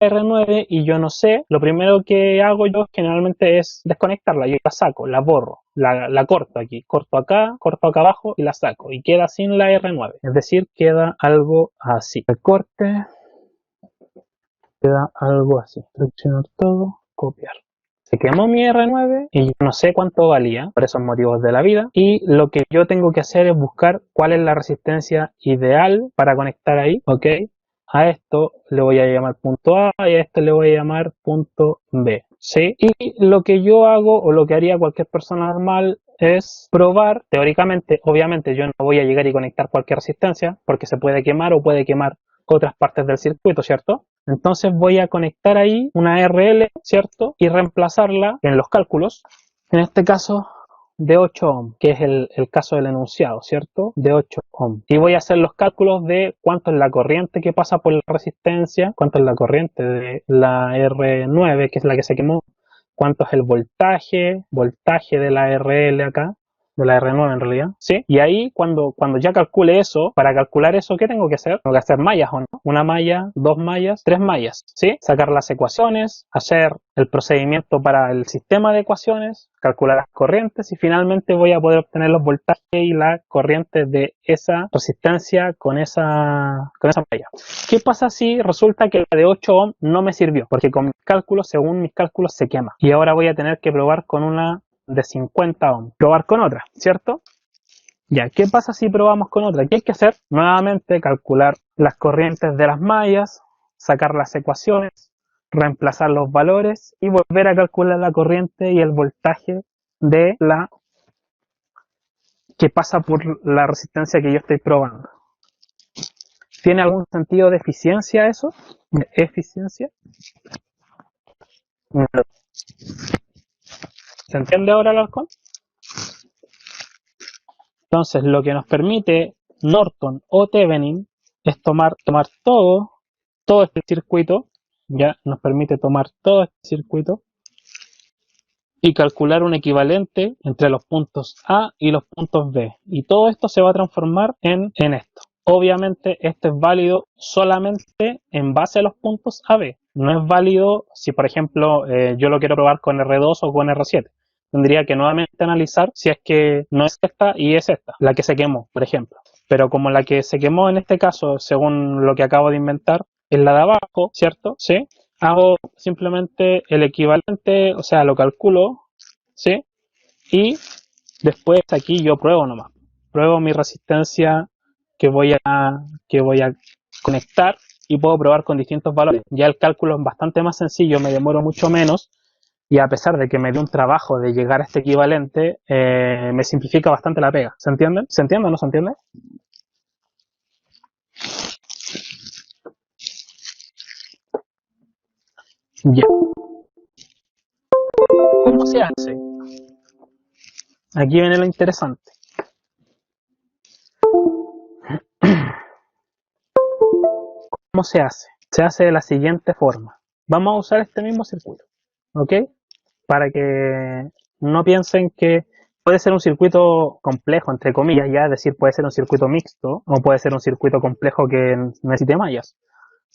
R9 y yo no sé, lo primero que hago yo generalmente es desconectarla. Yo la saco, la borro, la corto aquí, corto acá abajo y la saco. Y queda sin la R9. Es decir, queda algo así. Recorte, queda algo así. Seleccionar todo, copiar. Se quemó mi R9 y yo no sé cuánto valía por esos motivos de la vida, y lo que yo tengo que hacer es buscar cuál es la resistencia ideal para conectar ahí, ¿ok? A esto le voy a llamar punto A y a esto le voy a llamar punto B, ¿sí? Y lo que yo hago o lo que haría cualquier persona normal es probar, teóricamente, obviamente yo no voy a llegar y conectar cualquier resistencia porque se puede quemar o puede quemar otras partes del circuito, ¿cierto? Entonces voy a conectar ahí una RL, ¿cierto? Y reemplazarla en los cálculos, en este caso de 8 ohm, que es el caso del enunciado, ¿cierto? De 8 ohm. Y voy a hacer los cálculos de cuánto es la corriente que pasa por la resistencia, cuánto es la corriente de la R9, que es la que se quemó, cuánto es el voltaje de la RL acá, de la R9 en realidad, ¿sí? Y ahí cuando ya calcule eso, para calcular eso, ¿qué tengo que hacer? Tengo que hacer mallas o no. Una malla, dos mallas, tres mallas, ¿sí? Sacar las ecuaciones, hacer el procedimiento para el sistema de ecuaciones, calcular las corrientes y finalmente voy a poder obtener los voltajes y la corriente de esa resistencia con esa malla. ¿Qué pasa si resulta que la de 8 ohm no me sirvió? Porque con mis cálculos, según mis cálculos, se quema. Y ahora voy a tener que probar con una de 50 ohm. Probar con otra, ¿cierto? Ya, ¿qué pasa si probamos con otra? ¿Qué hay que hacer? Nuevamente calcular las corrientes de las mallas, sacar las ecuaciones, reemplazar los valores y volver a calcular la corriente y el voltaje de la que pasa por la resistencia que yo estoy probando. ¿Tiene algún sentido de eficiencia eso? ¿De eficiencia? No. ¿Se entiende ahora el halcón? Entonces, lo que nos permite Norton o Thevenin es tomar todo este circuito, ya nos permite tomar todo este circuito y calcular un equivalente entre los puntos A y los puntos B. Y todo esto se va a transformar en esto. Obviamente, esto es válido solamente en base a los puntos AB. No es válido si, por ejemplo, yo lo quiero probar con R2 o con R7. Tendría que nuevamente analizar si es que no es esta y es esta, la que se quemó, por ejemplo. Pero como la que se quemó en este caso, según lo que acabo de inventar, es la de abajo, ¿cierto? ¿Sí? Hago simplemente el equivalente, o sea, lo calculo, ¿sí? Y después aquí yo pruebo nomás. Pruebo mi resistencia que voy a conectar y puedo probar con distintos valores. Ya el cálculo es bastante más sencillo, me demoro mucho menos. Y a pesar de que me dio un trabajo de llegar a este equivalente, me simplifica bastante la pega. ¿Se entienden? ¿Se entiende o no se entiende? Ya. ¿Cómo se hace? Aquí viene lo interesante. ¿Cómo se hace? Se hace de la siguiente forma. Vamos a usar este mismo circuito, ¿ok? Para que no piensen que puede ser un circuito complejo, entre comillas, ya, es decir, puede ser un circuito mixto o puede ser un circuito complejo que necesite mallas.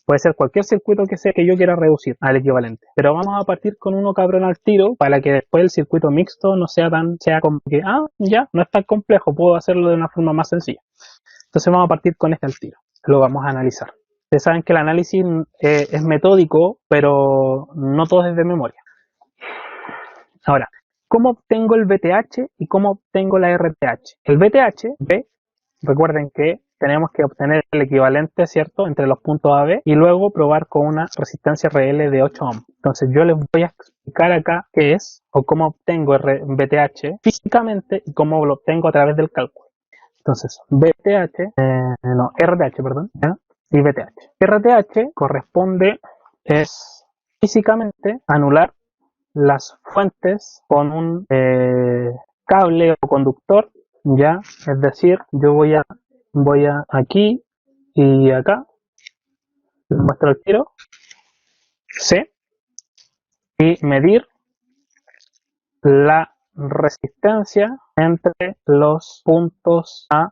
Puede ser cualquier circuito que sea que yo quiera reducir al equivalente. Pero vamos a partir con uno cabrón al tiro para que después el circuito mixto no sea como que, ya, no es tan complejo, puedo hacerlo de una forma más sencilla. Entonces vamos a partir con este al tiro. Lo vamos a analizar. Ustedes saben que el análisis es metódico, pero no todo es de memoria. Ahora, ¿cómo obtengo el VTH y cómo obtengo la RTH? El VTH, recuerden que tenemos que obtener el equivalente, ¿cierto?, entre los puntos AB y luego probar con una resistencia RL de 8 ohm. Entonces yo les voy a explicar acá qué es o cómo obtengo VTH físicamente y cómo lo obtengo a través del cálculo. Entonces, RTH, perdón, ¿ya? Y VTH. RTH corresponde, es físicamente anular las fuentes con un cable o conductor, ya, es decir, yo voy a aquí y acá, les muestro el tiro, C, y medir la resistencia entre los puntos A,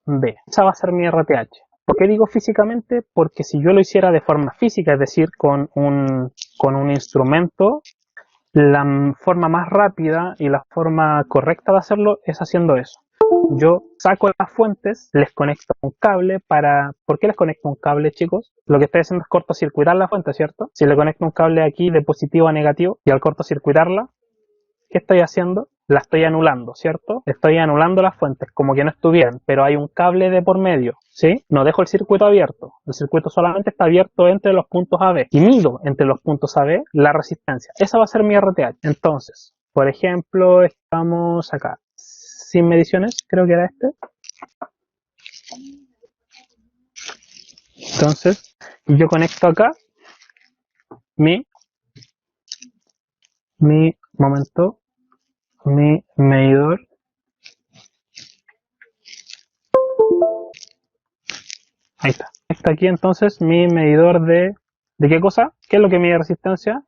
B. Esa va a ser mi RTH. ¿Por qué digo físicamente? Porque si yo lo hiciera de forma física, es decir, con un instrumento, la forma más rápida y la forma correcta de hacerlo es haciendo eso. Yo saco las fuentes, les conecto un cable para... ¿Por qué les conecto un cable, chicos? Lo que estoy haciendo es cortocircuitar la fuente, ¿cierto? Si le conecto un cable aquí de positivo a negativo y al cortocircuitarla, ¿qué estoy haciendo? La estoy anulando, ¿cierto? Estoy anulando las fuentes, como que no estuvieran, pero hay un cable de por medio, ¿sí? No dejo el circuito abierto. El circuito solamente está abierto entre los puntos AB. Y mido entre los puntos AB la resistencia. Esa va a ser mi RTH. Entonces, por ejemplo, estamos acá. Sin mediciones, creo que era este. Entonces, yo conecto acá mi medidor. Ahí está. Está aquí entonces mi medidor ¿de qué cosa? ¿Qué es lo que mide resistencia?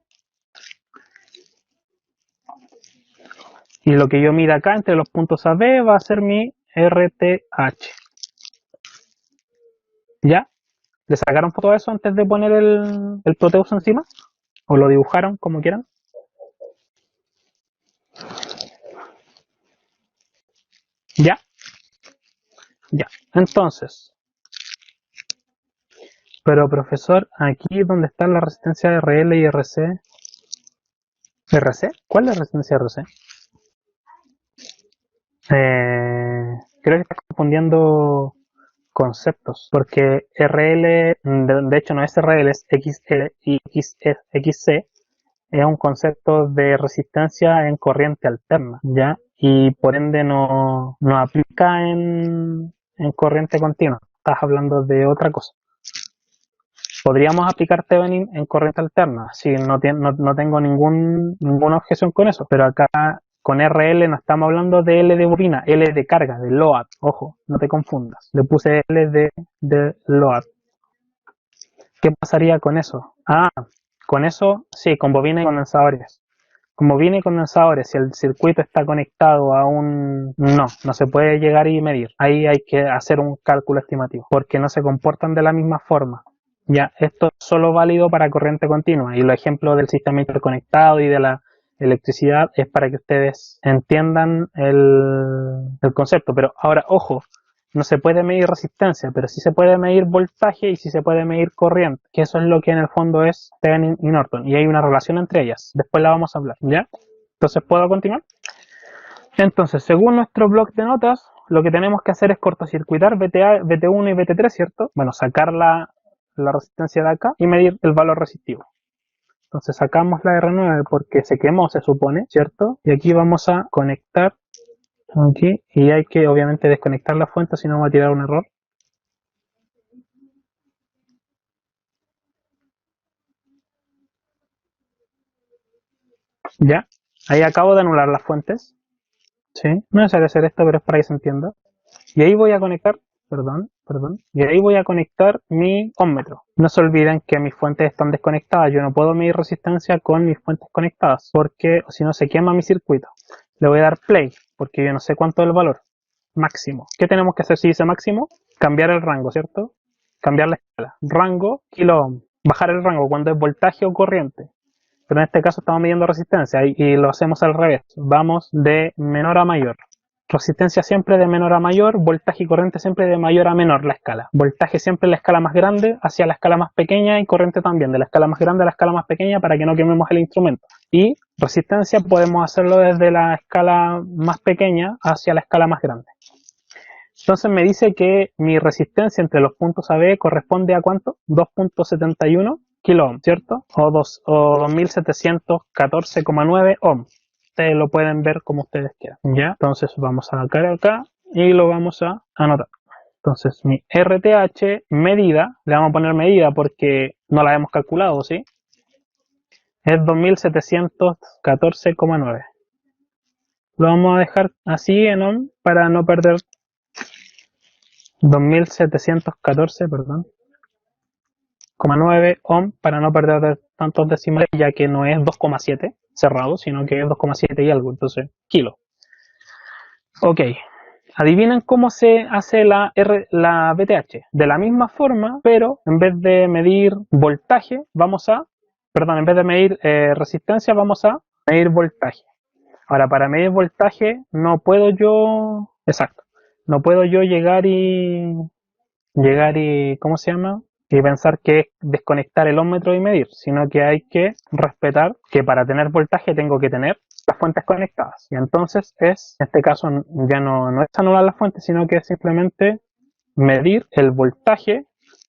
Y lo que yo mida acá entre los puntos AB va a ser mi RTH. ¿Ya? ¿Le sacaron foto a eso antes de poner el Proteus encima? ¿O lo dibujaron como quieran? ¿Ya? Ya. Entonces, pero profesor, aquí donde está la resistencia RL y RC. ¿RC? ¿Cuál es la resistencia RC? Creo que estás confundiendo conceptos, porque RL, de hecho no es RL, es XL y XC, es un concepto de resistencia en corriente alterna, ¿ya? Y por ende no aplica en corriente continua, estás hablando de otra cosa. Podríamos aplicar Thevenin en corriente alterna, sí, no tengo ninguna objeción con eso, pero acá con RL no estamos hablando de L de bobina, L de carga, de load, ojo, no te confundas, le puse L de load. ¿Qué pasaría con eso? Con eso, sí, con bobina y condensadores. Con bobina y condensadores, si el circuito está conectado a un... No se puede llegar y medir. Ahí hay que hacer un cálculo estimativo, porque no se comportan de la misma forma. Ya, esto es solo válido para corriente continua, y los ejemplos del sistema interconectado y de la electricidad es para que ustedes entiendan el concepto. Pero ahora, ojo, no se puede medir resistencia, pero sí se puede medir voltaje y sí se puede medir corriente, que eso es lo que en el fondo es Thevenin y Norton, y hay una relación entre ellas. Después la vamos a hablar, ¿ya? Entonces, ¿puedo continuar? Entonces, según nuestro bloc de notas, lo que tenemos que hacer es cortocircuitar VT1 y VT3, ¿cierto? Bueno, sacar la resistencia de acá y medir el valor resistivo. Entonces sacamos la R9 porque se quemó, se supone, ¿cierto? Y aquí vamos a conectar aquí, y hay que obviamente desconectar la fuente, si no va a tirar un error. Ya, ahí acabo de anular las fuentes. Sí, no es necesario hacer esto, pero es para que se entienda. Y ahí voy a conectar, perdón, y ahí voy a conectar mi ohmmetro. No se olviden que mis fuentes están desconectadas. Yo no puedo medir resistencia con mis fuentes conectadas, porque si no se quema mi circuito. Le voy a dar play, porque yo no sé cuánto es el valor máximo. ¿Qué tenemos que hacer si dice máximo? Cambiar el rango, ¿cierto? Cambiar la escala. Rango, kilo ohm. Bajar el rango cuando es voltaje o corriente. Pero en este caso estamos midiendo resistencia y lo hacemos al revés. Vamos de menor a mayor. Resistencia siempre de menor a mayor, voltaje y corriente siempre de mayor a menor la escala. Voltaje siempre la escala más grande hacia la escala más pequeña, y corriente también de la escala más grande a la escala más pequeña para que no quememos el instrumento. Y resistencia podemos hacerlo desde la escala más pequeña hacia la escala más grande. Entonces me dice que mi resistencia entre los puntos AB corresponde a ¿cuánto? 2.71 kilo ohm, ¿cierto? O 2714,9 ohm. Ustedes lo pueden ver como ustedes quieran, ¿ya? Entonces vamos a sacar acá y lo vamos a anotar. Entonces mi RTH medida, le vamos a poner medida porque no la hemos calculado, ¿sí? Es 2714,9. Lo vamos a dejar así en ohm para no perder 2714, perdón, 9 ohm, para no perder tantos decimales, ya que no es 2,7 cerrado, sino que es 2,7 y algo, entonces kilo. Ok, Adivinen cómo se hace la VTH. De la misma forma, pero en vez de medir voltaje, en vez de medir resistencia, vamos a medir voltaje. Ahora, para medir voltaje, no puedo yo llegar y, ¿cómo se llama? Y pensar que es desconectar el ohmmetro y medir, sino que hay que respetar que para tener voltaje tengo que tener las fuentes conectadas. Y entonces en este caso ya no es anular las fuentes, sino que es simplemente medir el voltaje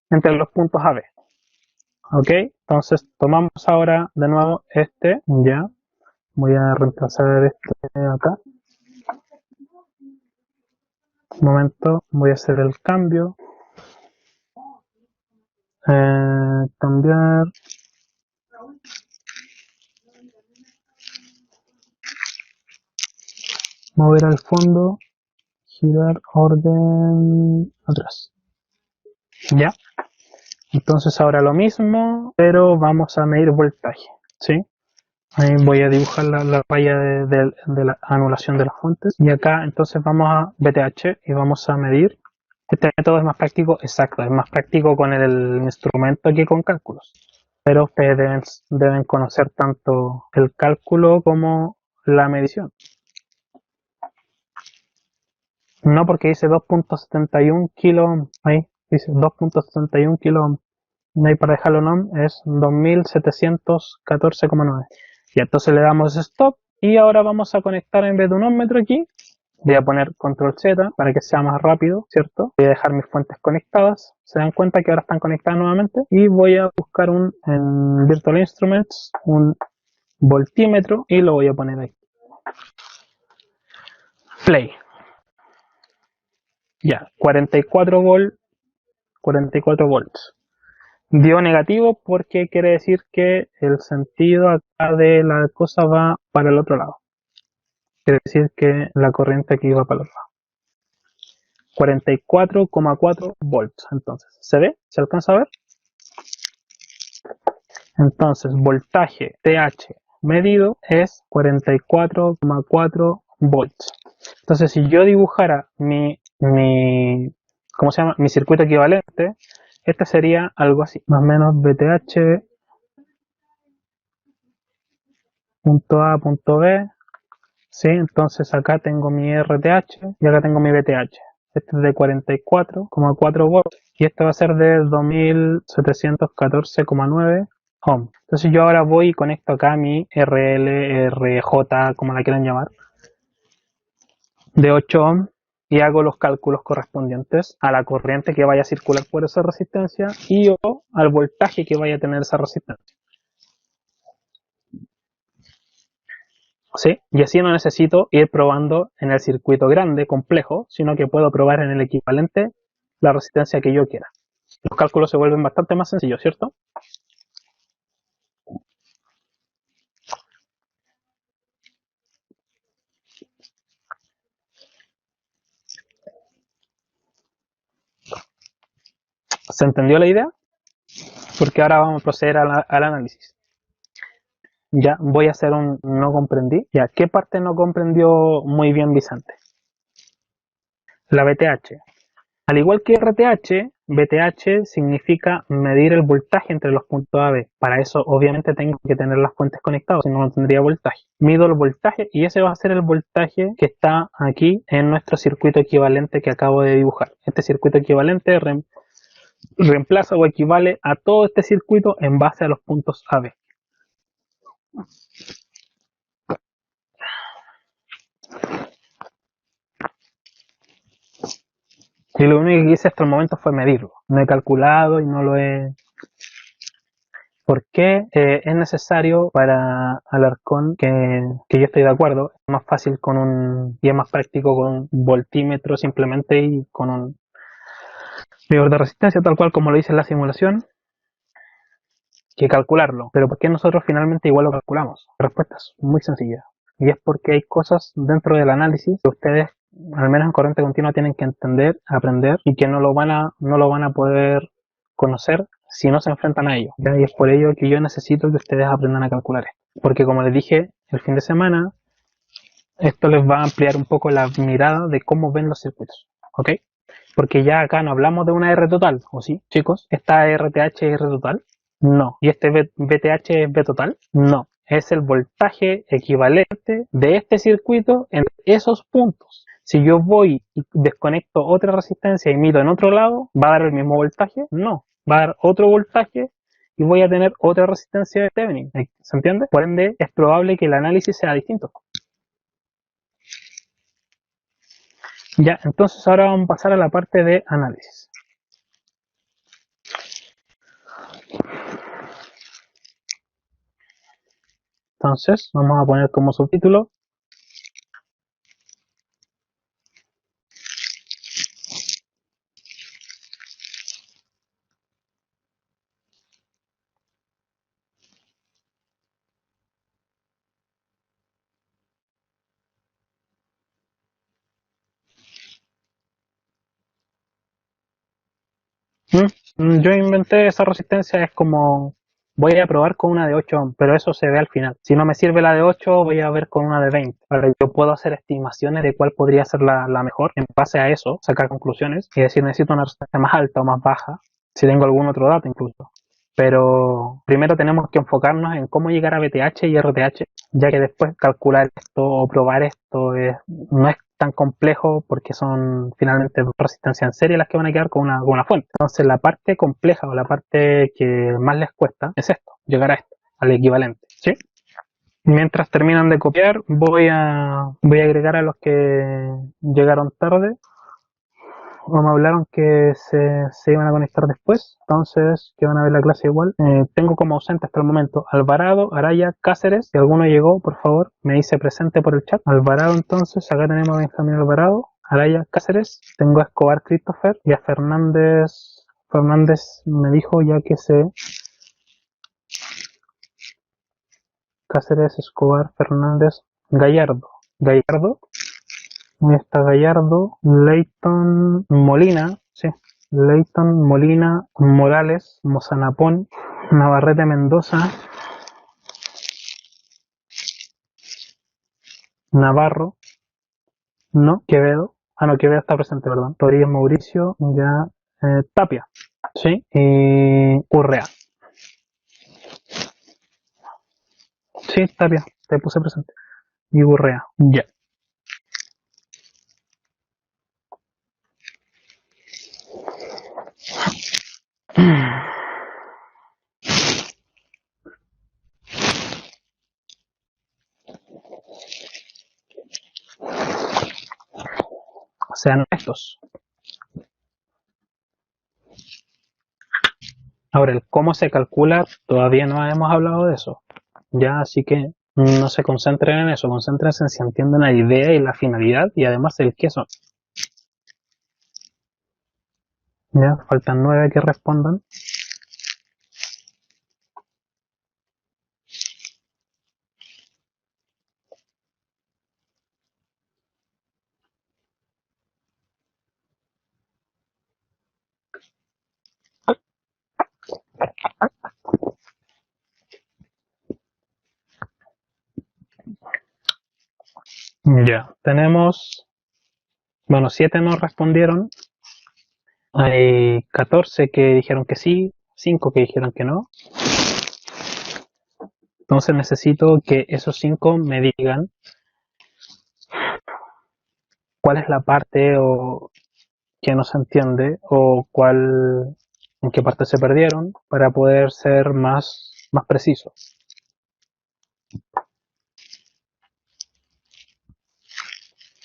entre los puntos AB. Ok, entonces tomamos ahora de nuevo ya. Voy a reemplazar acá. Un momento, voy a hacer el cambio. Cambiar. Mover al fondo. Girar orden atrás. Ya. Entonces ahora lo mismo, pero vamos a medir voltaje. ¿Sí? Ahí voy a dibujar la raya de la anulación de las fuentes. Y acá entonces vamos a VTH y vamos a medir. Este método es más práctico, exacto, es más práctico con el instrumento que con cálculos. Pero ustedes deben conocer tanto el cálculo como la medición. No, porque dice 2.71 kilo ohm. Ahí dice 2.71 kilo ohm. Ahí para dejarlo en ohm es 2714,9. Y entonces le damos stop. Y ahora vamos a conectar en vez de un ohmmetro aquí. Voy a poner control Z para que sea más rápido, ¿cierto? Voy a dejar mis fuentes conectadas. Se dan cuenta que ahora están conectadas nuevamente. Y voy a buscar en Virtual Instruments un voltímetro y lo voy a poner ahí. Play. Ya, 44 volts. Dio negativo porque quiere decir que el sentido acá de la cosa va para el otro lado. Quiere decir que la corriente aquí va para el otro lado. 44,4 volts. Entonces, ¿se ve? ¿Se alcanza a ver? Entonces, voltaje TH medido es 44,4 volts. Entonces, si yo dibujara mi circuito equivalente, este sería algo así, más o menos VTH, punto A, punto B, ¿sí? Entonces acá tengo mi RTH y acá tengo mi VTH. Este es de 44,4 volts y este va a ser de 2714,9 ohm. Entonces yo ahora voy y conecto acá mi RL, RJ, como la quieran llamar, de 8 ohm y hago los cálculos correspondientes a la corriente que vaya a circular por esa resistencia y o al voltaje que vaya a tener esa resistencia. ¿Sí? Y así no necesito ir probando en el circuito grande, complejo, sino que puedo probar en el equivalente la resistencia que yo quiera. Los cálculos se vuelven bastante más sencillos, ¿cierto? ¿Se entendió la idea? Porque ahora vamos a proceder al análisis. Ya voy a hacer un no comprendí. Ya, ¿qué parte no comprendió muy bien Vicente? La VTH. Al igual que RTH, VTH significa medir el voltaje entre los puntos AB. Para eso obviamente tengo que tener las fuentes conectadas, si no, no tendría voltaje. Mido el voltaje y ese va a ser el voltaje que está aquí en nuestro circuito equivalente que acabo de dibujar. Este circuito equivalente reemplaza o equivale a todo este circuito en base a los puntos AB. Y lo único que hice hasta el momento fue medirlo. No he calculado y no lo he... ¿Por qué es necesario para Alarcón que yo estoy de acuerdo? Es más fácil y es más práctico con un voltímetro simplemente y con un medidor de resistencia tal cual como lo dice en la simulación que calcularlo. Pero ¿por qué nosotros finalmente igual lo calculamos? La respuesta es muy sencilla. Y es porque hay cosas dentro del análisis que ustedes, al menos en corriente continua, tienen que entender, aprender y que no lo van a poder conocer si no se enfrentan a ello. ¿Ya? Y es por ello que yo necesito que ustedes aprendan a calcular esto. Porque como les dije el fin de semana, Esto les va a ampliar un poco la mirada de cómo ven los circuitos, ¿ok? Porque ya acá no hablamos de una R total, ¿o sí, chicos? ¿Esta RTH es R total? No. ¿Y este VTH es V total? No. Es el voltaje equivalente de este circuito en esos puntos. Si yo voy y desconecto otra resistencia y mido en otro lado, ¿va a dar el mismo voltaje? No. Va a dar otro voltaje y voy a tener otra resistencia de Thevenin. ¿Se entiende? Por ende, es probable que el análisis sea distinto. Ya, entonces ahora vamos a pasar a la parte de análisis. Entonces, vamos a poner como subtítulo yo inventé esa resistencia, es como voy a probar con una de 8 ohms, pero eso se ve al final. Si no me sirve la de 8, voy a ver con una de 20. Ahora yo puedo hacer estimaciones de cuál podría ser la mejor, en base a eso, sacar conclusiones y decir necesito una resistencia más alta o más baja, si tengo algún otro dato incluso. Pero primero tenemos que enfocarnos en cómo llegar a VTH y RTH, ya que después calcular esto o probar esto no es tan complejo porque son finalmente resistencias en serie las que van a quedar con una fuente. Entonces la parte compleja o la parte que más les cuesta es esto, llegar a esto, al equivalente, ¿sí? Mientras terminan de copiar, voy a agregar a los que llegaron tarde o me hablaron que se iban a conectar después, entonces que van a ver la clase igual. Tengo como ausente hasta el momento Alvarado, Araya, Cáceres. Si alguno llegó, por favor, me dice presente por el chat. Alvarado, entonces, acá tenemos a Benjamín Alvarado, Araya, Cáceres. Tengo a Escobar Christopher y a Fernández. Fernández me dijo ya que Cáceres, Escobar, Fernández, Gallardo. Gallardo. Ahí está Gallardo, Leighton, Molina, sí, Leighton, Molina, Morales, Mozanapón, Navarrete Mendoza, Navarro, no, Quevedo, no, Quevedo está presente, perdón, Torres Mauricio, ya, Tapia, sí, y Urrea, sí, Tapia, te puse presente, y Urrea, ya. Sean honestos. Ahora, el cómo se calcula, todavía no hemos hablado de eso. Ya, así que no se concentren en eso, concéntrense en si entienden la idea y la finalidad y además el qué son. Ya, faltan 9 que respondan. Ya, tenemos, bueno, 7 no respondieron, hay 14 que dijeron que sí, 5 que dijeron que no. Entonces necesito que esos 5 me digan cuál es la parte o que no se entiende o en qué parte se perdieron para poder ser más preciso.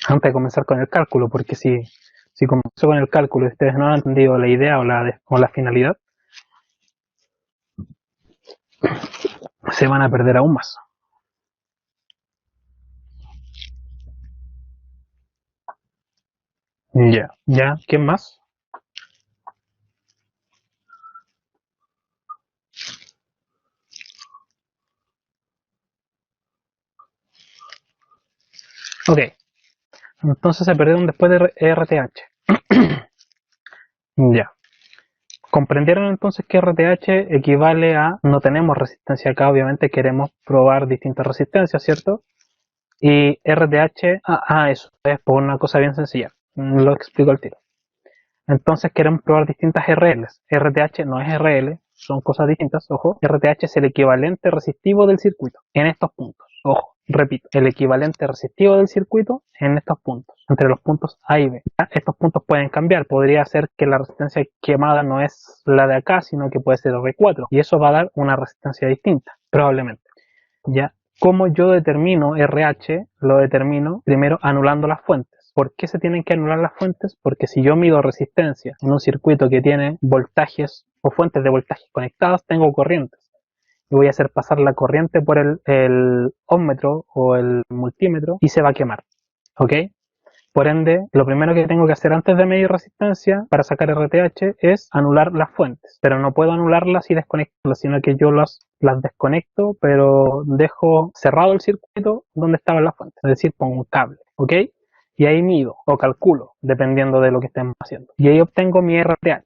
Antes de comenzar con el cálculo, porque si comienzo con el cálculo y ustedes no han entendido la idea o la finalidad, se van a perder aún más. Ya, ¿quién más? Ok, entonces se perdieron después de RTH. Ya. ¿Comprendieron entonces que RTH equivale a, no tenemos resistencia acá, obviamente queremos probar distintas resistencias, ¿cierto? Y RTH, eso es por una cosa bien sencilla, lo explico al tiro. Entonces queremos probar distintas RLs. RTH no es RL, son cosas distintas, ojo. RTH es el equivalente resistivo del circuito en estos puntos. Ojo, repito, el equivalente resistivo del circuito en estos puntos, entre los puntos A y B. Estos puntos pueden cambiar, podría ser que la resistencia quemada no es la de acá, sino que puede ser R4, y eso va a dar una resistencia distinta, probablemente. ¿Ya? ¿Cómo yo determino RH? Lo determino primero anulando las fuentes. ¿Por qué se tienen que anular las fuentes? Porque si yo mido resistencia en un circuito que tiene voltajes o fuentes de voltajes conectadas, tengo corrientes. Y voy a hacer pasar la corriente por el ómmetro o el multímetro y se va a quemar. ¿Ok? Por ende, lo primero que tengo que hacer antes de medir resistencia para sacar RTH es anular las fuentes. Pero no puedo anularlas y desconectarlas, sino que yo las desconecto, pero dejo cerrado el circuito donde estaban las fuentes. Es decir, pongo un cable. ¿Ok? Y ahí mido o calculo, dependiendo de lo que estemos haciendo. Y ahí obtengo mi RTH.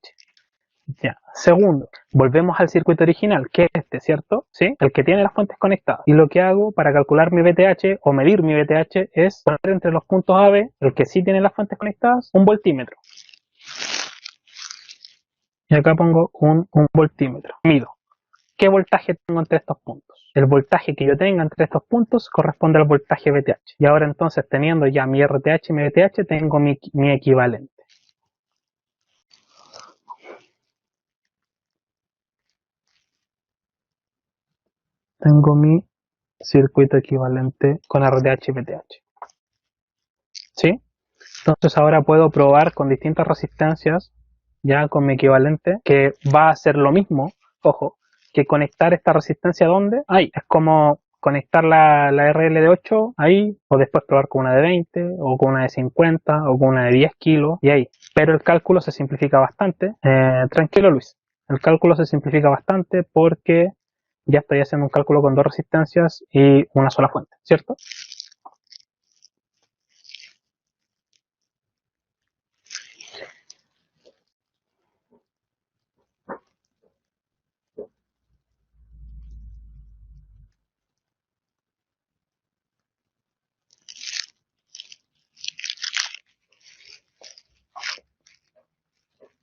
Ya. Segundo, volvemos al circuito original, que es este, ¿cierto? ¿Sí? El que tiene las fuentes conectadas. Y lo que hago para calcular mi VTH o medir mi VTH es poner entre los puntos A, B, el que sí tiene las fuentes conectadas, un voltímetro. Y acá pongo un voltímetro. Mido. ¿Qué voltaje tengo entre estos puntos? El voltaje que yo tenga entre estos puntos corresponde al voltaje VTH. Y ahora entonces, teniendo ya mi RTH y mi VTH, tengo mi equivalente. Tengo mi circuito equivalente con RTH y VTH. ¿Sí? Entonces ahora puedo probar con distintas resistencias, ya con mi equivalente, que va a ser lo mismo, ojo, que conectar esta resistencia ¿dónde? Ahí, es como conectar la RL de 8 ahí, o después probar con una de 20, o con una de 50, o con una de 10 kilos, y ahí. Pero el cálculo se simplifica bastante. Tranquilo Luis, el cálculo se simplifica bastante porque ya estoy haciendo un cálculo con dos resistencias y una sola fuente, ¿cierto?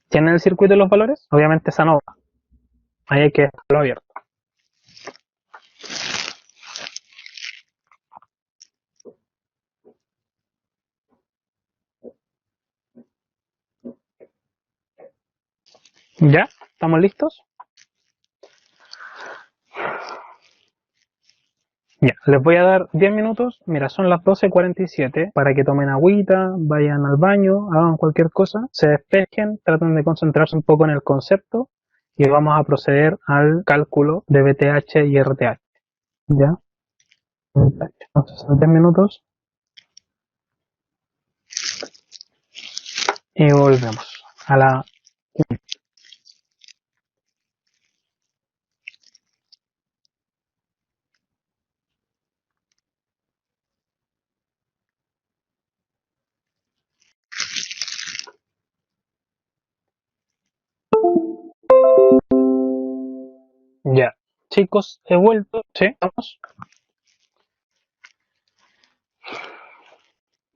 ¿Tienen el circuito de los valores? Obviamente esa no va. Ahí hay que dejarlo abierto. ¿Ya? ¿Estamos listos? Ya, les voy a dar 10 minutos. Mira, son las 12:47 para que tomen agüita, vayan al baño, hagan cualquier cosa, se despejen, traten de concentrarse un poco en el concepto y vamos a proceder al cálculo de VTH y RTH. ¿Ya? Entonces, en 10 minutos y volvemos a la... Ya. Chicos, he vuelto. ¿Sí? ¿Vamos?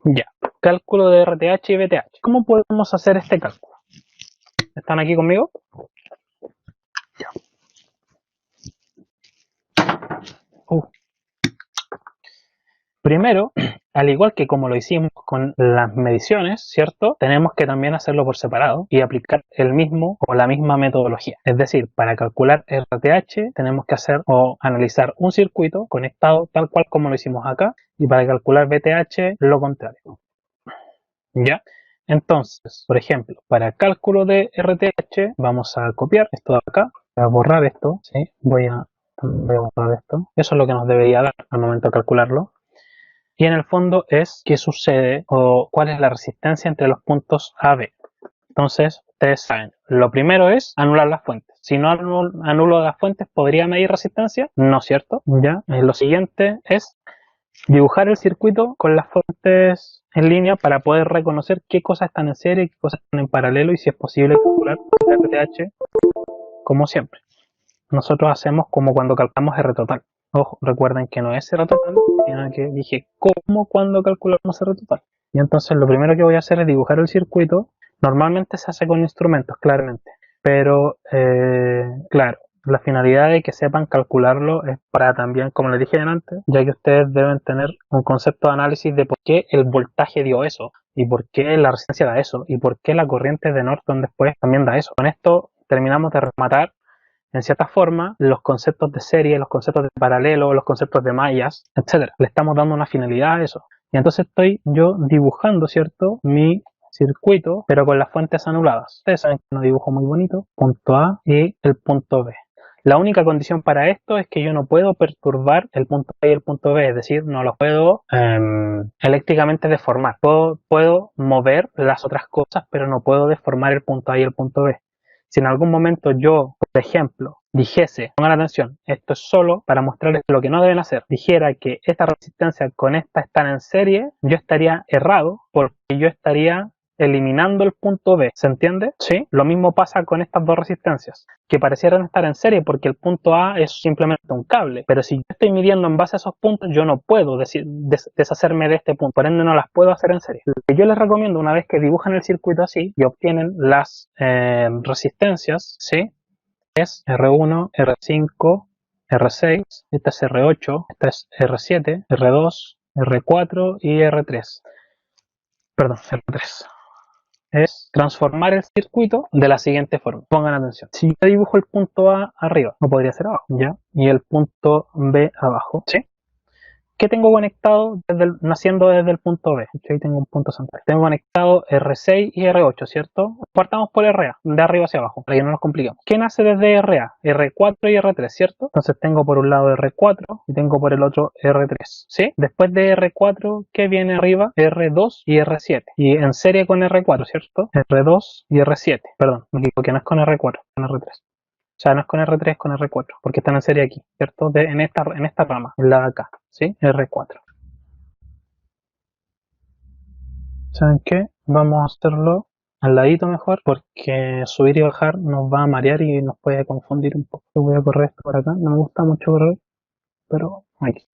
Ya. Cálculo de RTH y VTH. ¿Cómo podemos hacer este cálculo? ¿Están aquí conmigo? Ya. Primero, al igual que como lo hicimos con las mediciones, ¿cierto? Tenemos que también hacerlo por separado y aplicar el mismo o la misma metodología. Es decir, para calcular RTH tenemos que hacer o analizar un circuito conectado tal cual como lo hicimos acá, y para calcular VTH lo contrario. ¿Ya? Entonces, por ejemplo, para cálculo de RTH vamos a copiar esto de acá, voy a borrar esto, ¿sí? Voy a borrar esto. Eso es lo que nos debería dar al momento de calcularlo. Y en el fondo es qué sucede o cuál es la resistencia entre los puntos A, B. Entonces, ustedes saben, lo primero es anular las fuentes. Si no anulo las fuentes, ¿podría medir resistencia? No, ¿cierto? Ya. Lo siguiente es dibujar el circuito con las fuentes en línea para poder reconocer qué cosas están en serie, qué cosas están en paralelo y si es posible calcular RTH como siempre. Nosotros hacemos como cuando calculamos R total. Ojo, recuerden que no es R total, sino que dije cómo, cuándo calculamos R total. Y entonces lo primero que voy a hacer es dibujar el circuito. Normalmente se hace con instrumentos, claramente. Pero, claro, la finalidad de que sepan calcularlo es para también, como les dije antes, ya que ustedes deben tener un concepto de análisis de por qué el voltaje dio eso, y por qué la resistencia da eso, y por qué la corriente de Norton después también da eso. Con esto terminamos de rematar, en cierta forma, los conceptos de serie, los conceptos de paralelo, los conceptos de mallas, etcétera. Le estamos dando una finalidad a eso. Y entonces estoy yo dibujando, ¿cierto?, mi circuito, pero con las fuentes anuladas. Ustedes saben que es un dibujo muy bonito, punto A y el punto B. La única condición para esto es que yo no puedo perturbar el punto A y el punto B, es decir, no los puedo eléctricamente deformar. Puedo mover las otras cosas, pero no puedo deformar el punto A y el punto B. Si en algún momento yo, por ejemplo, dijese, pongan atención, esto es solo para mostrarles lo que no deben hacer, dijera que esta resistencia con esta están en serie, yo estaría errado porque yo estaría eliminando el punto B, ¿se entiende? ¿Sí? Lo mismo pasa con estas dos resistencias, que parecieran estar en serie porque el punto A es simplemente un cable, pero si yo estoy midiendo en base a esos puntos, yo no puedo deshacerme de este punto, por ende no las puedo hacer en serie. Lo que yo les recomiendo, una vez que dibujan el circuito así y obtienen las resistencias, ¿sí?, es R1, R5, R6, esta es R8, esta es R7, R2, R4 y R3. Perdón, R3. Es transformar el circuito de la siguiente forma. Pongan atención. Si yo dibujo el punto A arriba, no podría ser abajo, ¿ya? Y el punto B abajo, ¿sí? ¿Qué tengo conectado naciendo desde el punto B? Ahí tengo un punto central. Tengo conectado R6 y R8, ¿cierto? Partamos por RA, de arriba hacia abajo, para que no nos compliquemos. ¿Qué nace desde RA? R4 y R3, ¿cierto? Entonces tengo por un lado R4 y tengo por el otro R3, ¿sí? Después de R4, ¿qué viene arriba? R2 y R7. Y en serie con R4, ¿cierto? R2 y R7. Perdón, me equivoqué, no es con R4, con R3. O sea, no es con R3, es con R4, porque están en serie aquí, ¿cierto? En esta rama, en la de acá, ¿sí? R4. ¿Saben qué? Vamos a hacerlo al ladito mejor, porque subir y bajar nos va a marear y nos puede confundir un poco. Yo voy a correr esto por acá, no me gusta mucho correr, pero aquí.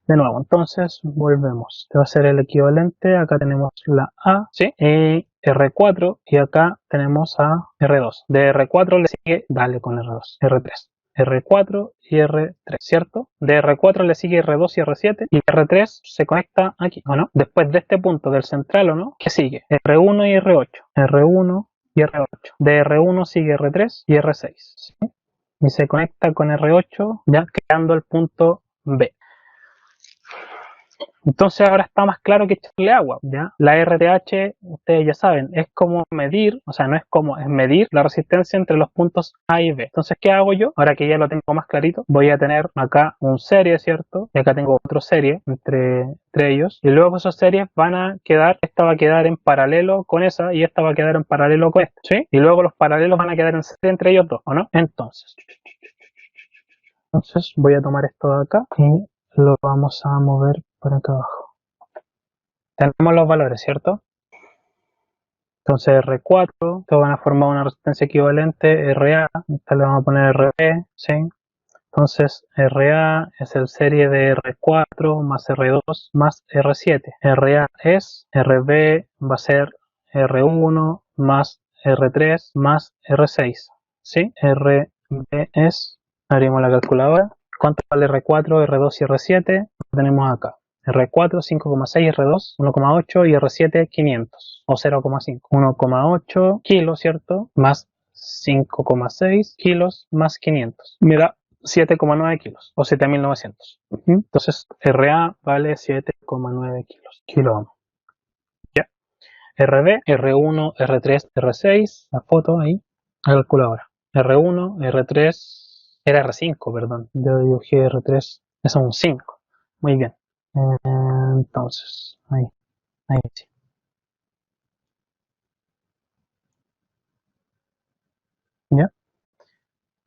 De nuevo, entonces volvemos. Este va a ser el equivalente. Acá tenemos la A, ¿sí? Y R4 y acá tenemos a R2. De R4 le sigue, dale con R2, R3. R4 y R3, ¿cierto? De R4 le sigue R2 y R7 y R3 se conecta aquí, ¿o no? Después de este punto del central, ¿o no? ¿Qué sigue? R1 y R8. R1 y R8. De R1 sigue R3 y R6, ¿sí? Y se conecta con R8 ya creando el punto B. Entonces ahora está más claro que echarle agua, ¿ya? La RTH, ustedes ya saben, es como medir, o sea, no es como, es medir la resistencia entre los puntos A y B. Entonces, ¿qué hago yo? Ahora que ya lo tengo más clarito, voy a tener acá un serie, ¿cierto? Y acá tengo otro serie entre ellos. Y luego esas series van a quedar, esta va a quedar en paralelo con esa y esta va a quedar en paralelo con esta, ¿sí? Y luego los paralelos van a quedar en serie entre ellos dos, ¿o no? Entonces voy a tomar esto de acá y lo vamos a mover por acá abajo. Tenemos los valores, ¿cierto? Entonces R4, estos van a formar una resistencia equivalente, RA, esta le vamos a poner RB, ¿sí? Entonces RA es el serie de R4 más R2 más R7. RA es, RB va a ser R1 más R3 más R6, ¿sí? RB es, abrimos la calculadora, ¿cuánto vale R4, R2 y R7? Lo tenemos acá. R4 5,6, R2 1,8 y R7 500 o 0,5. 1,8 kilos, ¿cierto? Más 5,6 kilos más 500. Mira, 7,9 kilos o 7.900. Entonces RA vale 7,9 kilos. Kilo ohm. Ya. RB, R1, R3, R6. La foto ahí. La calculadora. R1, R3. Era R5, perdón. Yo dibujé R3. Es un 5. Muy bien. Entonces, ahí sí. ¿Ya?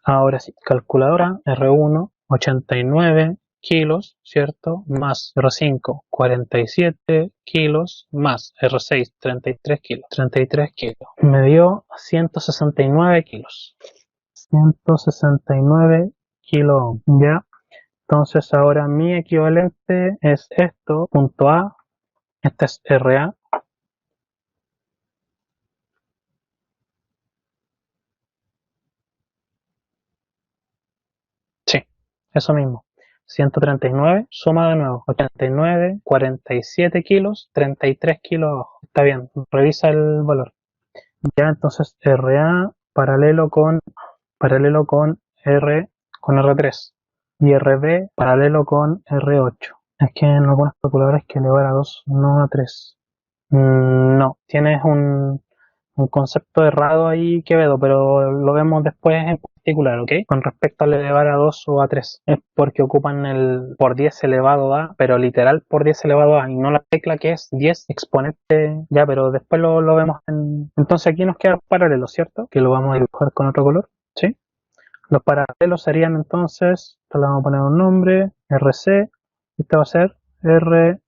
Ahora sí, calculadora R1, 89 kilos, ¿cierto? Más R5, 47 kilos, más R6, 33 kilos. 33 kilos. Me dio 169 kilos. 169 kilos, ¿ya? Entonces ahora mi equivalente es esto, punto A, este es RA. Sí, eso mismo. 139, suma de nuevo. 89, 47 kilos, 33 kilos abajo. Está bien, revisa el valor. Ya, entonces RA paralelo con con R3 y RB paralelo con R8. Es que en algunas calculadoras hay que elevar a 2, no a 3. No, tienes un concepto errado ahí, Quevedo, pero lo vemos después en particular, ¿ok? Con respecto al elevar a 2 o a 3, es porque ocupan el por 10 elevado a, pero literal por 10 elevado a, y no la tecla que es 10 exponente, ya, pero después lo vemos en... Entonces aquí nos queda paralelo, ¿cierto? Que lo vamos a dibujar con otro color, ¿sí? Los paralelos serían entonces, esto le vamos a poner un nombre, RC, este va a ser RD.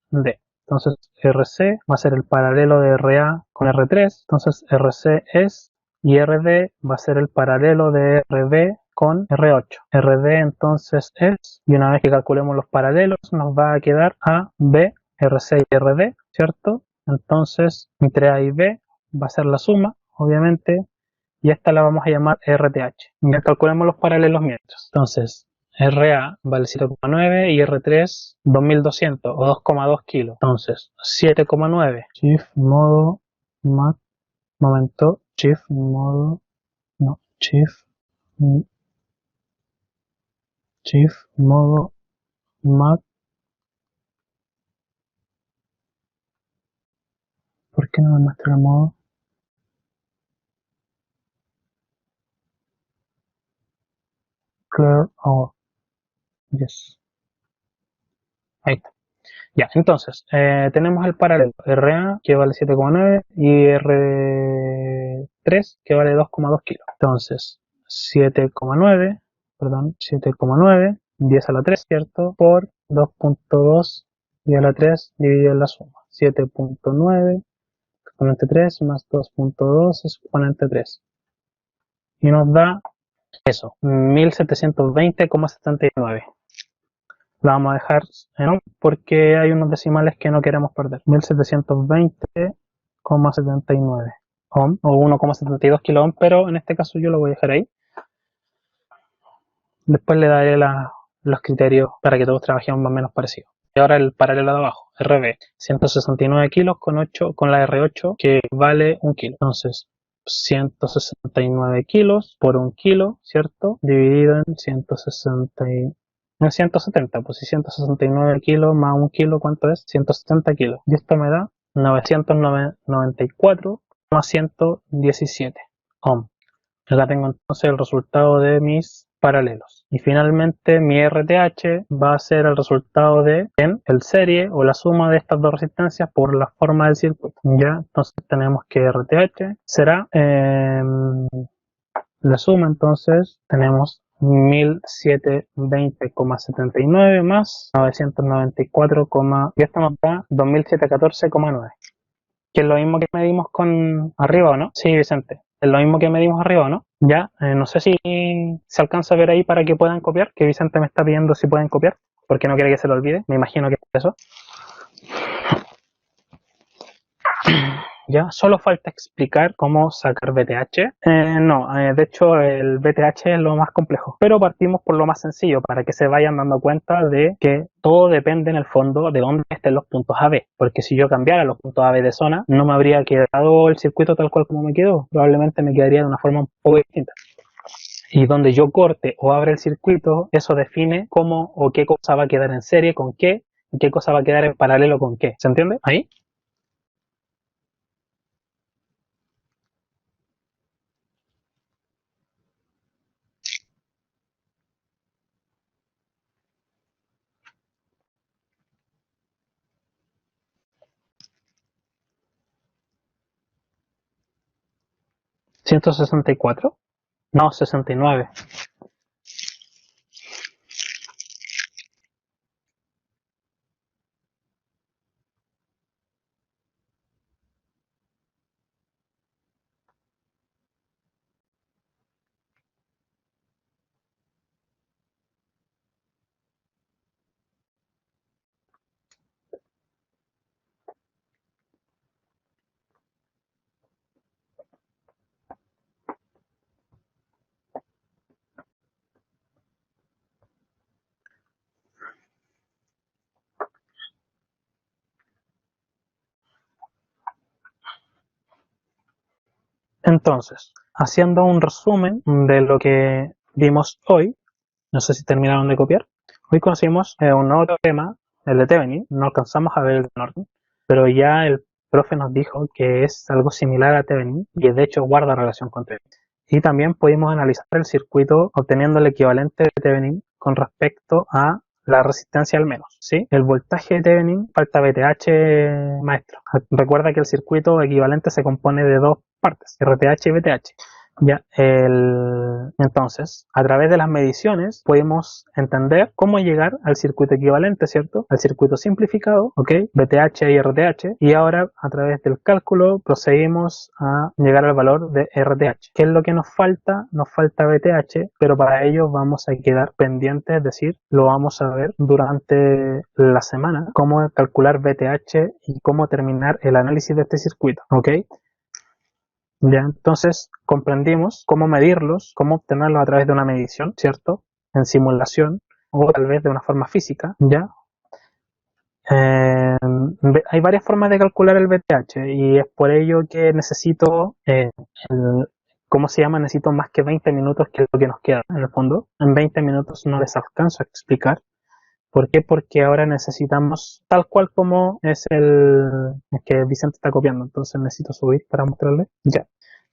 Entonces RC va a ser el paralelo de RA con R3, entonces RC es, y RD va a ser el paralelo de RB con R8. RD entonces es, y una vez que calculemos los paralelos nos va a quedar A, B, RC y RD, ¿cierto? Entonces entre A y B va a ser la suma, obviamente, y esta la vamos a llamar RTH. Ya calculemos los paralelos mientras. Entonces, RA vale 7,9 y R3 2200 o 2,2 kilos. Entonces, 7,9. Shift modo Mac. Momento. Shift modo. No. Shift modo Mac. ¿Por qué no me muestra el modo? Clear all. Yes. Ahí está. Ya, entonces, tenemos el paralelo RA que vale 7,9 y R3 que vale 2,2 kilos. Entonces, 7,9, perdón, 7,9, 10 a la 3, ¿cierto? Por 2,2 10 a la 3 dividido en la suma. 7,9 exponente 3 más 2,2 exponente 3. Y nos da eso, 1720,79. La vamos a dejar en on porque hay unos decimales que no queremos perder. 1720,79 ohm o 1,72 kilo ohm, pero en este caso yo lo voy a dejar ahí. Después le daré los criterios para que todos trabajemos más o menos parecidos. Y ahora el paralelo de abajo, RB, 169 kilos con la R8 que vale 1 kilo. Entonces, 169 kilos por 1 kilo, ¿cierto? Dividido en 170, pues si 169 kilos más 1 kilo, ¿cuánto es? 170 kilos. Y esto me da 994,117 ohm. Acá tengo entonces el resultado de mis paralelos. Y finalmente mi RTH va a ser el resultado de el serie o la suma de estas dos resistencias por la forma del circuito. Ya, entonces tenemos que RTH será la suma, entonces tenemos 1720,79 más 994, y esto nos da 2714,9. Que es lo mismo que medimos con arriba, ¿o no? Sí, Vicente. Es lo mismo que medimos arriba, ¿o no? Ya, no sé si se alcanza a ver ahí para que puedan copiar, que Vicente me está pidiendo si pueden copiar, porque no quiere que se lo olvide. Me imagino que es eso. Ya, solo falta explicar cómo sacar BTH. No, de hecho el BTH es lo más complejo, pero partimos por lo más sencillo para que se vayan dando cuenta de que todo depende en el fondo de dónde estén los puntos AB, porque si yo cambiara los puntos AB de zona, no me habría quedado el circuito tal cual como me quedó, probablemente me quedaría de una forma un poco distinta. Y donde yo corte o abra el circuito, eso define cómo o qué cosa va a quedar en serie con qué, y qué cosa va a quedar en paralelo con qué. ¿Se entiende? Ahí. 164. No, 69. Entonces, haciendo un resumen de lo que vimos hoy, no sé si terminaron de copiar. Hoy conocimos un nuevo tema, el de Thevenin, no alcanzamos a ver el de Norton, pero ya el profe nos dijo que es algo similar a Thevenin y de hecho guarda relación con Thevenin. Y también pudimos analizar el circuito obteniendo el equivalente de Thevenin con respecto a la resistencia al menos, ¿sí? El voltaje de Thevenin, falta VTH maestro. Recuerda que el circuito equivalente se compone de dos partes, RTH y VTH. Ya, entonces, a través de las mediciones podemos entender cómo llegar al circuito equivalente, ¿cierto? Al circuito simplificado, ¿ok? VTH y RTH. Y ahora, a través del cálculo, procedimos a llegar al valor de RTH. ¿Qué es lo que nos falta? Nos falta VTH, pero para ello vamos a quedar pendientes, es decir, lo vamos a ver durante la semana, cómo calcular VTH y cómo terminar el análisis de este circuito, ¿ok? Ya, entonces comprendimos cómo medirlos, cómo obtenerlos a través de una medición, ¿cierto? En simulación o tal vez de una forma física, ¿ya? Hay varias formas de calcular el VTH y es por ello que necesito, ¿cómo se llama? Necesito más que 20 minutos, que es lo que nos queda en el fondo. En 20 minutos no les alcanzo a explicar. ¿Por qué? Porque ahora necesitamos, tal cual como es es que Vicente está copiando, entonces necesito subir para mostrarle. Ya.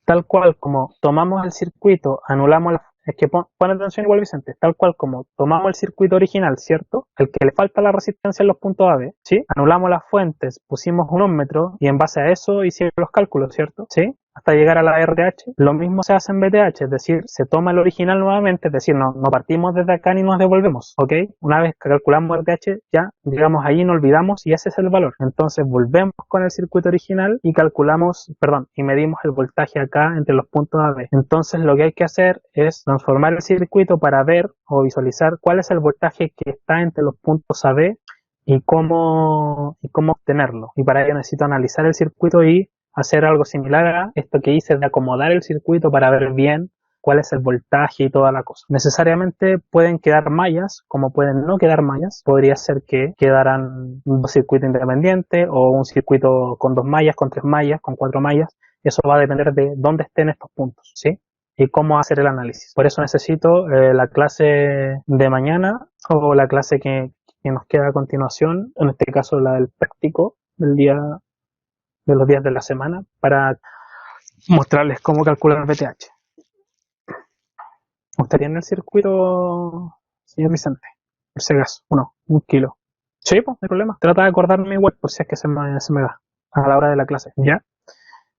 Tal cual como tomamos el circuito, anulamos es que pon atención igual Vicente, tal cual como tomamos el circuito original, ¿cierto? El que le falta la resistencia en los puntos AB, ¿sí? Anulamos las fuentes, pusimos un ohmmetro y en base a eso hicimos los cálculos, ¿cierto? ¿Sí? Hasta llegar a la RTH. Lo mismo se hace en VTH, es decir, se toma el original nuevamente, es decir, no partimos desde acá ni nos devolvemos, ¿ok? Una vez que calculamos RTH, ya llegamos ahí, no olvidamos y ese es el valor. Entonces volvemos con el circuito original y calculamos, perdón, y medimos el voltaje acá entre los puntos AB. Entonces lo que hay que hacer es transformar el circuito para ver o visualizar cuál es el voltaje que está entre los puntos AB y cómo obtenerlo. Y para ello necesito analizar el circuito y hacer algo similar a esto que hice de acomodar el circuito para ver bien cuál es el voltaje y toda la cosa. Necesariamente pueden quedar mallas, como pueden no quedar mallas. Podría ser que quedaran dos circuitos independientes o un circuito con 2 mallas, con 3 mallas, con 4 mallas. Eso va a depender de dónde estén estos puntos, ¿sí? Y cómo hacer el análisis. Por eso necesito la clase de mañana o la clase que nos queda a continuación, en este caso la del práctico del día de los días de la semana, para mostrarles cómo calcular el VTH. ¿Estaría en el circuito, señor Vicente? Por si acaso, un kilo. Sí, pues, no hay problema. Trata de acordarme igual por si es que se me da a la hora de la clase, ¿ya?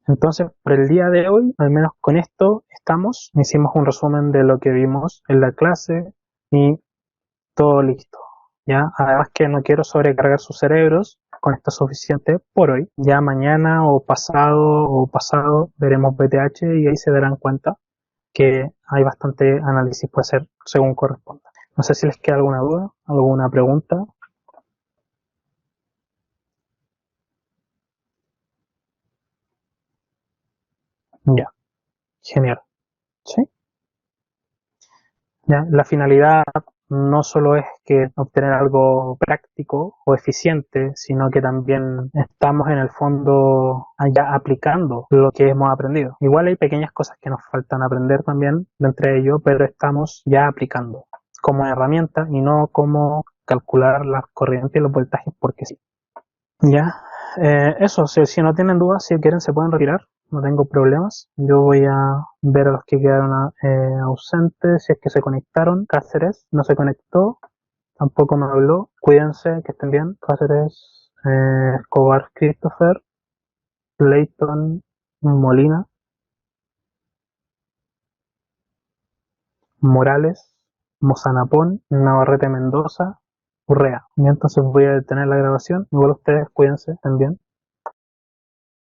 Entonces, por el día de hoy, al menos con esto estamos. Hicimos un resumen de lo que vimos en la clase y todo listo, ¿ya? Además que no quiero sobrecargar sus cerebros, con esto es suficiente por hoy. Ya mañana o pasado veremos VTH y ahí se darán cuenta que hay bastante análisis por hacer según corresponda. No sé si les queda alguna duda, alguna pregunta. Ya, genial. ¿Sí? Ya, la finalidad no solo es que obtener algo práctico o eficiente, sino que también estamos en el fondo ya aplicando lo que hemos aprendido. Igual hay pequeñas cosas que nos faltan aprender también de entre ellos, pero estamos ya aplicando como herramienta y no como calcular las corrientes y los voltajes porque sí. Ya, eso, si no tienen dudas, si quieren se pueden retirar, no tengo problemas. Yo voy a ver a los que quedaron ausentes, si es que se conectaron. Cáceres no se conectó, tampoco me habló. Cuídense, que estén bien. Cáceres, Escobar, Christopher, Leighton, Molina, Morales, Mozanapón, Navarrete Mendoza, Urrea. Y entonces voy a detener la grabación. Igual ustedes cuídense, estén bien.